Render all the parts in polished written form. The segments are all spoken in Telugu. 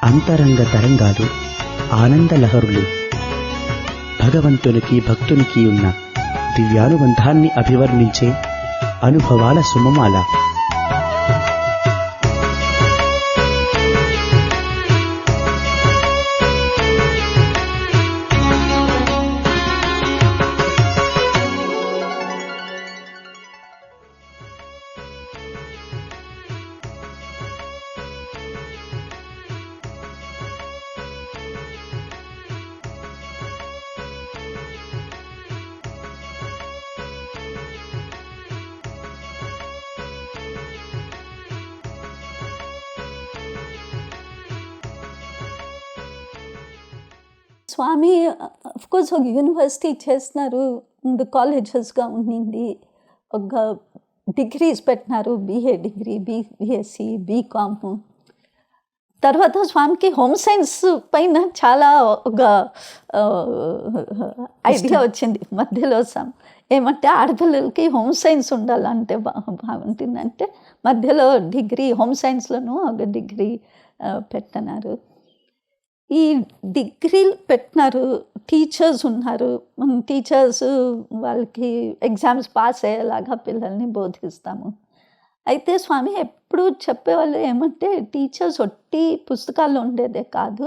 అంతరంగ తరంగాలు, ఆనంద లహరులు, భగవంతునికి భక్తునికి ఉన్న దివ్యానుబంధాన్ని అభివర్ణించే అనుభవాల సుమమాల. స్వామి అఫ్కోర్స్ ఒక యూనివర్సిటీ చేస్తున్నారు, ముందు కాలేజెస్గా ఉండింది, ఒక డిగ్రీస్ పెట్టినారు, BA డిగ్రీ, BSc, BCom. తర్వాత స్వామికి హోమ్ సైన్స్ పైన చాలా ఒక ఐడియా వచ్చింది మధ్యలో. ఏమంటే ఆడపిల్లలకి హోమ్ సైన్స్ ఉండాలంటే బాగుంటుందంటే మధ్యలో డిగ్రీ హోమ్ సైన్స్లోనూ ఒక డిగ్రీ పెట్టినారు. ఈ డిగ్రీలు పెట్టినారు, టీచర్స్ ఉన్నారు, టీచర్స్ వాళ్ళకి ఎగ్జామ్స్ పాస్ అయ్యేలాగా పిల్లల్ని బోధిస్తాము. అయితే స్వామి ఎప్పుడు చెప్పేవాళ్ళు ఏమంటే టీచర్స్ ఒట్టి పుస్తకాల్లో ఉండేదే కాదు,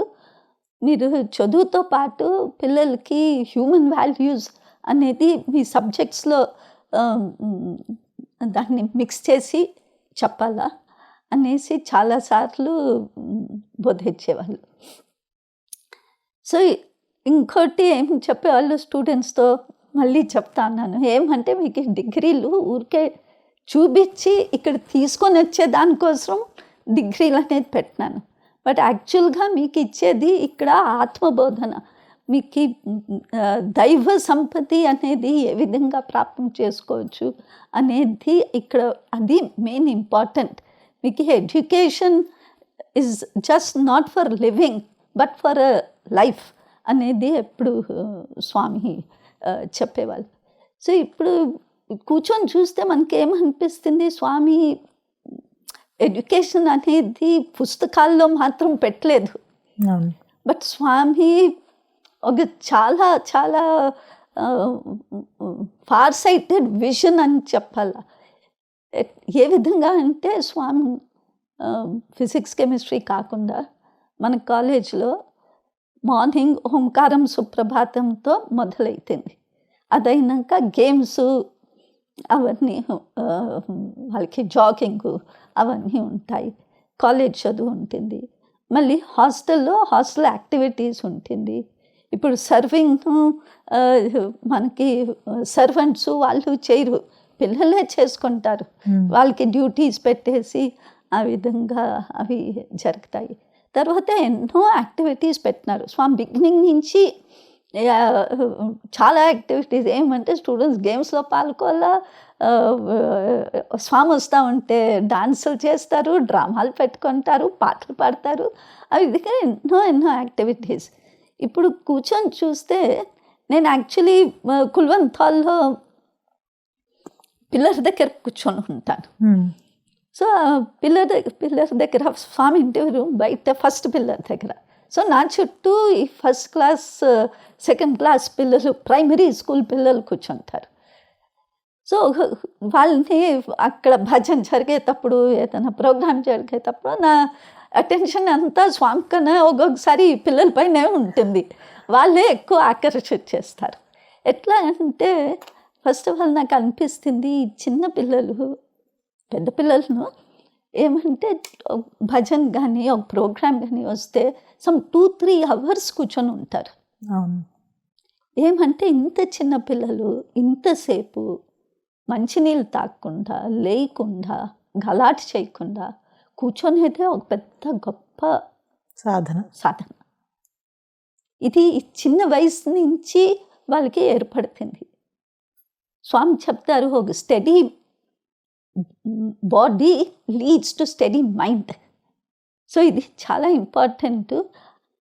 మీరు చదువుతో పాటు పిల్లలకి హ్యూమన్ వాల్యూస్ అనేది మీ సబ్జెక్ట్స్లో దాన్ని మిక్స్ చేసి చెప్పాలా అనేసి చాలాసార్లు బోధించేవాళ్ళు. సో ఇంకోటి ఏం చెప్పేవాళ్ళు స్టూడెంట్స్తో, మళ్ళీ చెప్తాను ఏమంటే మీకు డిగ్రీలు ఊరికే చూపించి ఇక్కడ తీసుకొని వచ్చే దానికోసం డిగ్రీలు అనేది పెట్టినాను, బట్ యాక్చువల్గా మీకు ఇచ్చేది ఇక్కడ ఆత్మబోధన, మీకు దైవ సంపత్తి అనేది ఏ విధంగా ప్రాప్తం చేసుకోవచ్చు అనేది ఇక్కడ, అది మెయిన్ ఇంపార్టెంట్. మీకు education is just not for living but for life అనేది ఎప్పుడు స్వామి చెప్పేవాళ్ళు. సో ఇప్పుడు కూర్చొని చూస్తే మనకేమనిపిస్తుంది, స్వామి ఎడ్యుకేషన్ అనేది పుస్తకాల్లో మాత్రం పెట్టలేదు, బట్ స్వామి ఒక చాలా చాలా ఫార్ సైటెడ్ విజన్ అని చెప్పాల. ఏ విధంగా అంటే స్వామి ఫిజిక్స్ కెమిస్ట్రీ కాకుండా మన కాలేజ్లో మార్నింగ్ ఓంకారం సుప్రభాతంతో మొదలైతుంది, అదైనాక గేమ్స్ అవన్నీ వాళ్ళకి జాగింగ్ అవన్నీ ఉంటాయి, కాలేజ్ చదువు ఉంటుంది, మళ్ళీ హాస్టల్ యాక్టివిటీస్ ఉంటుంది. ఇప్పుడు సర్వింగ్ మనకి సర్వెంట్స్ వాళ్ళు చేయరు, పిల్లలే చేసుకుంటారు, వాళ్ళకి డ్యూటీస్ పెట్టేసి ఆ విధంగా అవి జరుగుతాయి. తర్వాత ఎన్నో యాక్టివిటీస్ పెట్టినారు స్వామి బిగినింగ్ నుంచి, చాలా యాక్టివిటీస్. ఏమంటే స్టూడెంట్స్ గేమ్స్లో పాల్గొల్లా, స్వామి వస్తూ ఉంటే డాన్సులు చేస్తారు, డ్రామాలు పెట్టుకుంటారు, పాటలు పాడతారు, అవి విధంగా ఎన్నో యాక్టివిటీస్. ఇప్పుడు కూర్చొని చూస్తే నేను యాక్చువల్లీ కుల్వంతాల్లో పిల్లల దగ్గర కూర్చొని ఉంటాను. సో పిల్లర్ దగ్గర స్వామి ఇంటి రూమ్ బయట ఫస్ట్ పిల్లర్ దగ్గర. సో నా చుట్టూ ఈ ఫస్ట్ క్లాస్ సెకండ్ క్లాస్ పిల్లలు, ప్రైమరీ స్కూల్ పిల్లలు కూర్చుంటారు. సో వాళ్ళని అక్కడ భజన జరిగేటప్పుడు, ఏదైనా ప్రోగ్రామ్ జరిగేటప్పుడు నా అటెన్షన్ అంతా స్వామి కన్నా ఒక్కొక్కసారి పిల్లలపైనే ఉంటుంది, వాళ్ళే ఎక్కువ ఆకర్షిత చేస్తారు. ఎట్లా అంటే ఫస్ట్ ఆఫ్ ఆల్ నాకు అనిపిస్తుంది, చిన్న పిల్లలు పెద్ద పిల్లలను ఏమంటే భజన్ కానీ ఒక ప్రోగ్రామ్ కానీ వస్తే 2-3 hours కూర్చొని ఉంటారు. ఏమంటే ఇంత చిన్న పిల్లలు ఇంతసేపు మంచినీళ్ళు తాగకుండా, లేకుండా, గలాట్ చేయకుండా కూర్చొనేదే ఒక పెద్ద గొప్ప సాధన. ఇది చిన్న వయసు నుంచి వాళ్ళకి ఏర్పడుతుంది. స్వామి చెప్తారు, ఒక study body leads to study mind. So ఇది చాలా ఇంపార్టెంట్.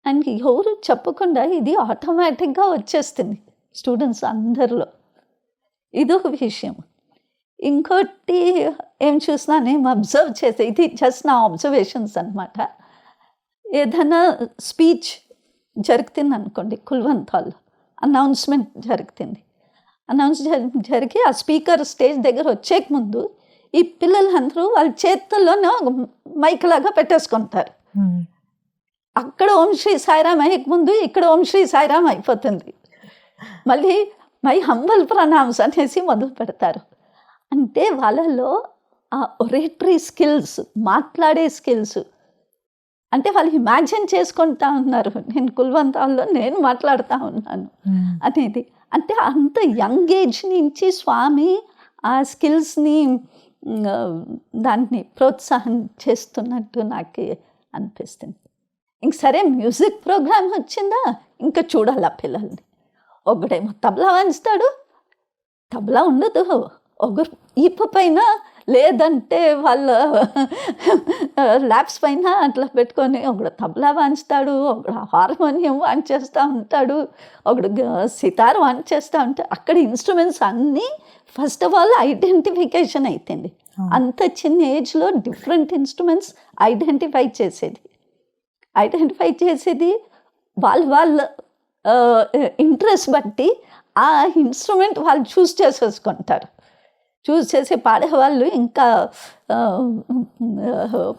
అండ్ ఎవరు చెప్పకుండా ఇది ఆటోమేటిక్గా వచ్చేస్తుంది స్టూడెంట్స్ అందరిలో. ఇదొక విషయం. ఇంకోటి ఏం చూసినా నేను అబ్జర్వ్ చేసే, ఇది జస్ట్ నా అబ్జర్వేషన్స్ అనమాట. ఏదైనా స్పీచ్ జరుగుతుంది అనుకోండి, కుల్వంత్ హాల్లో అనౌన్స్మెంట్ జరుగుతుంది. జరిగి ఆ స్పీకర్ స్టేజ్ దగ్గర వచ్చేక ముందు ఈ పిల్లలందరూ వాళ్ళ చేతుల్లోనే మైక్ లాగా పెట్టేసుకుంటారు. అక్కడ ఓం శ్రీ సాయిరామ్ అయ్యక ముందు ఇక్కడ ఓం శ్రీ సాయిరామ్ అయిపోతుంది. మళ్ళీ మై హంబల్ ప్రణామ్స్ అనేసి మొదలు పెడతారు. అంటే వాళ్ళలో ఆ ఒరేటరీ స్కిల్స్, మాట్లాడే స్కిల్స్, అంటే వాళ్ళు ఇమాజిన్ చేసుకుంటా ఉన్నారు, నేను కుల్వంతాల్లో నేను మాట్లాడుతూ ఉన్నాను అనేది. అంటే అంత యంగ్ ఏజ్ నుంచి స్వామి ఆ స్కిల్స్ని దాన్ని ప్రోత్సాహం చేస్తున్నట్టు నాకు అనిపిస్తుంది. ఇంక సరే మ్యూజిక్ ప్రోగ్రామ్ వచ్చిందా ఇంకా చూడాలి ఆ పిల్లల్ని. ఒకడేమో తబలా వాయిస్తాడు, తబలా ఉండదు, ఒకరు ఈప పైన లేదంటే వాళ్ళ ల్యాబ్స్ పైన అట్లా పెట్టుకొని ఒకడు తబలా వాయిస్తాడు, ఒకడు హార్మోనియం వాయించేస్తూ ఉంటాడు, ఒకడు సితార్ వాయించేస్తూ ఉంటాడు. అక్కడ ఇన్స్ట్రుమెంట్స్ అన్నీ ఫస్ట్ ఆఫ్ ఆల్ ఐడెంటిఫికేషన్ అవుతుంది. అంత చిన్న ఏజ్లో డిఫరెంట్ ఇన్స్ట్రుమెంట్స్ ఐడెంటిఫై చేసేది వాళ్ళ ఇంట్రెస్ట్ బట్టి ఆ ఇన్స్ట్రుమెంట్ వాళ్ళు చూస్ చేసి పాడేవాళ్ళు ఇంకా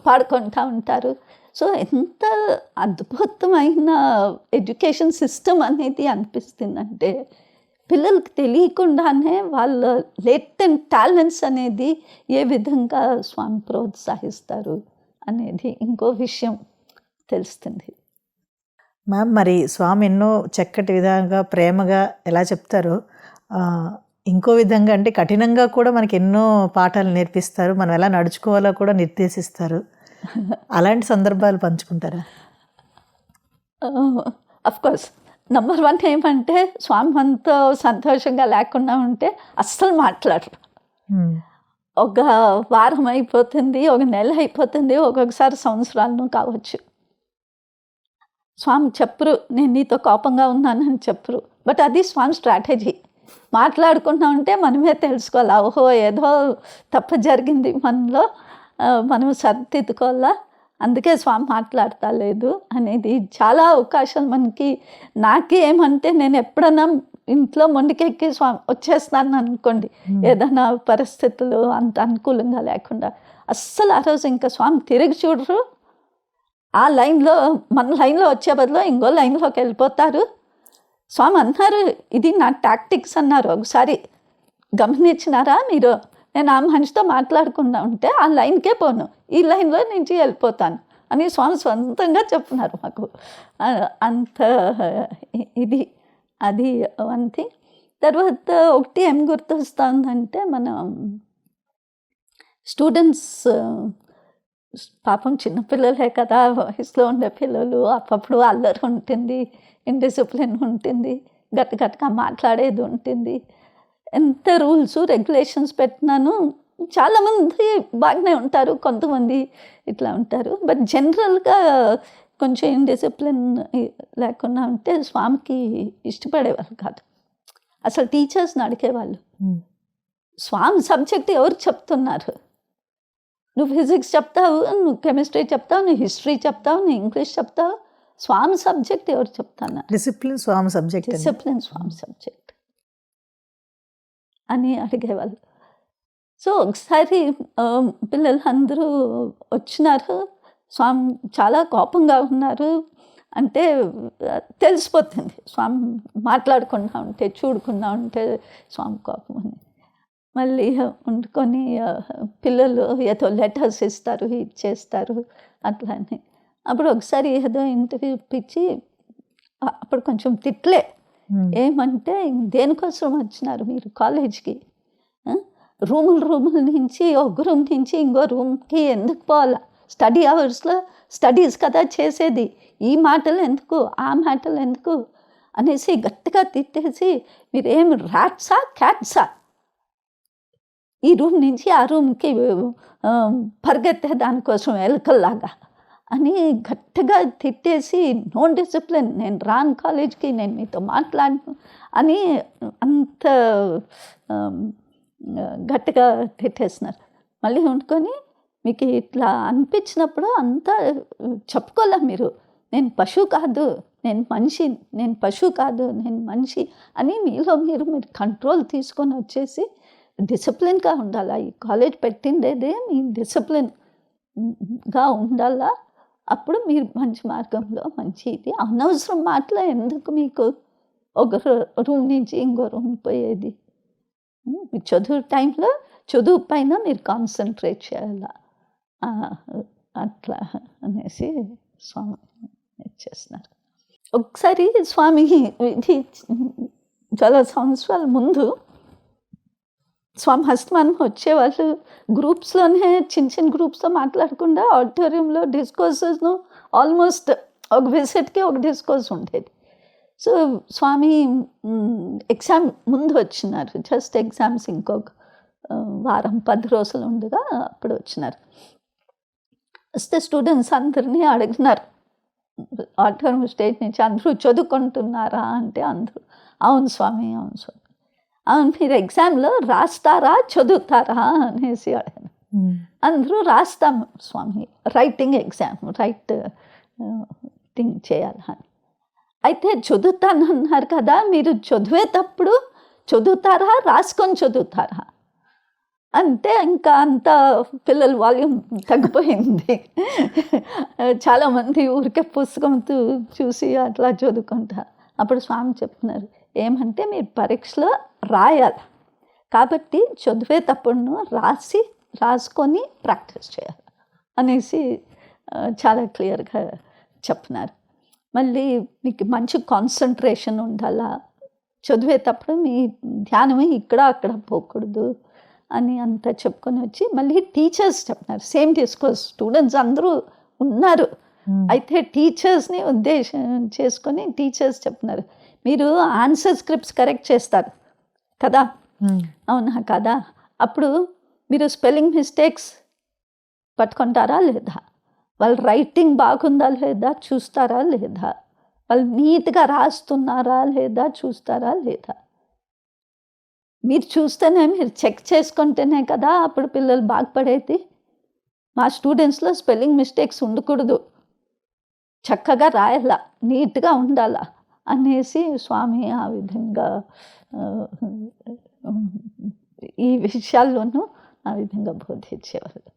పాడుకుంటూ ఉంటారు. సో ఎంత అద్భుతమైన ఎడ్యుకేషన్ సిస్టమ్ అనేది అనిపిస్తుందంటే, పిల్లలకి తెలియకుండానే వాళ్ళ లేటెంట్ టాలెంట్స్ అనేది ఏ విధంగా స్వామి ప్రోత్సహిస్తారు అనేది ఇంకో విషయం తెలుస్తుంది. మ్యామ్, మరి స్వామి ఎన్నో చక్కటి విధంగా ప్రేమగా ఎలా చెప్తారో, ఇంకో విధంగా అంటే కఠినంగా కూడా మనకి ఎన్నో పాఠాలు నేర్పిస్తారు, మనం ఎలా నడుచుకోవాలో కూడా నిర్దేశిస్తారు. అలాంటి సందర్భాలు పంచుకుంటారా? అఫ్కోర్స్ నంబర్ 1 ఏమంటే, స్వామి అంతా సంతోషంగా లేకుండా ఉంటే అస్సలు మాట్లాడరు. ఒక వారం అయిపోతుంది, ఒక నెల అయిపోతుంది, ఒక్కొక్కసారి సంవత్సరాలను కావచ్చు. స్వామి చెప్పరు నేను నీతో కోపంగా ఉన్నానని చెప్పరు. బట్ అది స్వామి స్ట్రాటజీ. మాట్లాడుకుంటా ఉంటే మనమే తెలుసుకోవాలా, ఓహో ఏదో తప్పు జరిగింది మనలో, మనం సరిదిద్దుకోవాలా, అందుకే స్వామి మాట్లాడతా లేదు అనేది. చాలా అవకాశాలు మనకి. నాకేమంటే, నేను ఎప్పుడన్నా ఇంట్లో మొండికెక్కి స్వామి వచ్చేస్తాను అనుకోండి, ఏదైనా పరిస్థితులు అంత అనుకూలంగా లేకుండా, అస్సలు ఆ రోజు ఇంకా స్వామి తిరిగి చూడరు. ఆ లైన్లో మన లైన్లో వచ్చే బదులు ఇంకో లైన్లోకి వెళ్ళిపోతారు. స్వామి అన్నారు, ఇది నా టాక్టిక్స్ అన్నారు. ఒకసారి గమనించినారా మీరు? నేను ఆ మనిషితో మాట్లాడకుండా ఉంటే ఆ లైన్కే పోను, ఈ లైన్లో నుంచి వెళ్ళిపోతాను అని స్వామి సొంతంగా చెప్తున్నారు మాకు. అంత ఇది అది వన్ థింగ్. తర్వాత ఒకటి ఏం గుర్తొస్తుందంటే, మనం స్టూడెంట్స్ పాపం చిన్నపిల్లలే కదా, వయసులో ఉండే పిల్లలు, అప్పుడప్పుడు అల్లరి ఉంటుంది, ఇండిసిప్లిన్ ఉంటుంది, గట్టిగా మాట్లాడేది ఉంటుంది. ఎంత రూల్స్ రెగ్యులేషన్స్ పెట్టినాను, చాలామంది బాగానే ఉంటారు, కొంతమంది ఇట్లా ఉంటారు. బట్ జనరల్గా కొంచెం ఇండిసిప్లిన్ లేకుండా ఉంటే స్వామికి ఇష్టపడేవాళ్ళు కాదు. అసలు టీచర్స్ని అడిగేవాళ్ళు, స్వామి సబ్జెక్ట్ ఎవరు చెప్తున్నారు? నువ్వు ఫిజిక్స్ చెప్తావు, నువ్వు కెమిస్ట్రీ చెప్తావు, నువ్వు హిస్టరీ చెప్తావు, నువ్వు ఇంగ్లీష్ చెప్తావు, స్వామి సబ్జెక్ట్ ఎవరు చెప్తున్నారు? డిసిప్లిన్ స్వామి సబ్జెక్ట్ అని అడిగేవాళ్ళు. సో ఒకసారి పిల్లలు అందరూ వచ్చినారు, స్వామి చాలా కోపంగా ఉన్నారు అంటే తెలిసిపోతుంది. స్వామి మాట్లాడకుండా ఉంటే, చూడకుండా ఉంటే స్వామి కోపం అని. మళ్ళీ వండుకొని పిల్లలు ఏదో లెటర్స్ ఇస్తారు, ఇచ్చేస్తారు అట్లా అని. అప్పుడు ఒకసారి ఏదో ఇంటర్వ్యూ ఇప్పించి, అప్పుడు కొంచెం తిట్లే. ఏమంటే, దేనికోసం వచ్చినారు మీరు కాలేజ్కి? రూముల నుంచి ఒక రూమ్ నుంచి ఇంకో రూమ్కి ఎందుకు పోవాలా? స్టడీ అవర్స్లో స్టడీస్ కదా చేసేది, ఈ మాటలు ఎందుకు, ఆ మాటలు ఎందుకు అనేసి గట్టిగా తిట్టేసి, మీరేం ర్యాట్సా క్యాట్సా, ఈ రూమ్ నుంచి ఆ రూమ్కి పరిగెత్తే దానికోసం ఎలుకల్లాగా అని గట్టిగా తిట్టేసి, నో డిసిప్లిన్, నేను రాను కాలేజ్కి, నేను మీతో మాట్లాడను అని అంత గట్టిగా తిట్టేసినారు. మళ్ళీ వండుకొని మీకు ఇట్లా అనిపించినప్పుడు అంతా చెప్పుకోలే మీరు, నేను పశువు కాదు, నేను మనిషి, నేను పశువు కాదు, నేను మనిషి అని మీలో మీరు కంట్రోల్ తీసుకొని వచ్చేసి డిసిప్లిన్గా ఉండాలా. ఈ కాలేజ్ పెట్టిండేదే మీ డిసిప్లిన్గా ఉండాలా. అప్పుడు మీరు మంచి మార్గంలో మంచి ఇది. అనవసరం మాటలు ఎందుకు మీకు ఒక రూమ్ నుంచి ఇంకో రూమ్ పోయేది. చదువు టైంలో చదువు పైన మీరు కాన్సన్ట్రేట్ చేయాలా. అట్లా అనేసి స్వామి చేస్తున్నారు. ఒకసారి స్వామి ఇది చాలా సంవత్సరాల ముందు స్వామి హస్తమానం వచ్చేవాళ్ళు గ్రూప్స్లోనే చిన్న గ్రూప్స్తో మాట్లాడకుండా ఆడిటోరియంలో డిస్కోర్సెస్ను ఆల్మోస్ట్ ఒక విజిట్కి ఒక డిస్కోర్స్ ఉండేది. సో స్వామి ఎగ్జామ్ ముందు వచ్చినారు, జస్ట్ ఎగ్జామ్స్ ఇంకొక వారం 10 రోజులు ఉండగా అప్పుడు వచ్చినారు. వస్తే స్టూడెంట్స్ అందరినీ అడిగినారు ఆడిటోరియం స్టేజ్ నుంచి, అందరూ చదువుకుంటున్నారా అంటే అందరూ అవును స్వామి, అవును స్వామి. అవును, మీరు ఎగ్జామ్లో రాస్తారా చదువుతారా అనేసి అడిగాను. అందరూ రాస్తాం స్వామి, రైటింగ్ ఎగ్జామ్, రైట్ థింగ్ చేయాలి అని. అయితే చదువుతానన్నారు కదా, మీరు చదివేటప్పుడు చదువుతారా రాసుకొని చదువుతారా అంటే ఇంకా అంత పిల్లల వాల్యూమ్ తగ్గిపోయింది. చాలామంది ఊరికే పుస్తకం చూసి అట్లా చదువుకుంటారు. అప్పుడు స్వామి చెప్తున్నారు ఏమంటే మీరు పరీక్షలో రాయాలి కాబట్టి చదివేటప్పుడు రాసుకొని ప్రాక్టీస్ చేయాలి అనేసి చాలా క్లియర్గా చెప్తున్నారు. మళ్ళీ మీకు మంచి కాన్సన్ట్రేషన్ ఉండాలా, చదివేటప్పుడు మీ ధ్యానమే ఇక్కడ అక్కడ పోకూడదు అని అంతా చెప్పుకొని వచ్చి మళ్ళీ టీచర్స్ చెప్తున్నారు. సేమ్ డిస్కోర్స్, స్టూడెంట్స్ అందరూ ఉన్నారు. అయితే టీచర్స్ని ఉద్దేశం చేసుకొని టీచర్స్ చెప్తున్నారు మీరు ఆన్సర్ స్క్రిప్ట్స్ కరెక్ట్ చేస్తారు కదా, అవునా కదా, అప్పుడు మీరు స్పెల్లింగ్ మిస్టేక్స్ పట్టుకుంటారా లేదా, వాళ్ళు రైటింగ్ బాగుందా లేదా చూస్తారా లేదా, వాళ్ళు నీట్గా రాస్తున్నారా లేదా చూస్తారా లేదా. మీరు చూస్తేనే, మీరు చెక్ చేసుకుంటేనే కదా అప్పుడు పిల్లలు బాగుపడేది. మా స్టూడెంట్స్లో స్పెల్లింగ్ మిస్టేక్స్ ఉండకూడదు, చక్కగా రాయాలా, నీట్గా ఉండాలా అనేసి స్వామి ఆ విధంగా ఈ విషయాల్లోనూ ఆ విధంగా బోధించేవాళ్ళు.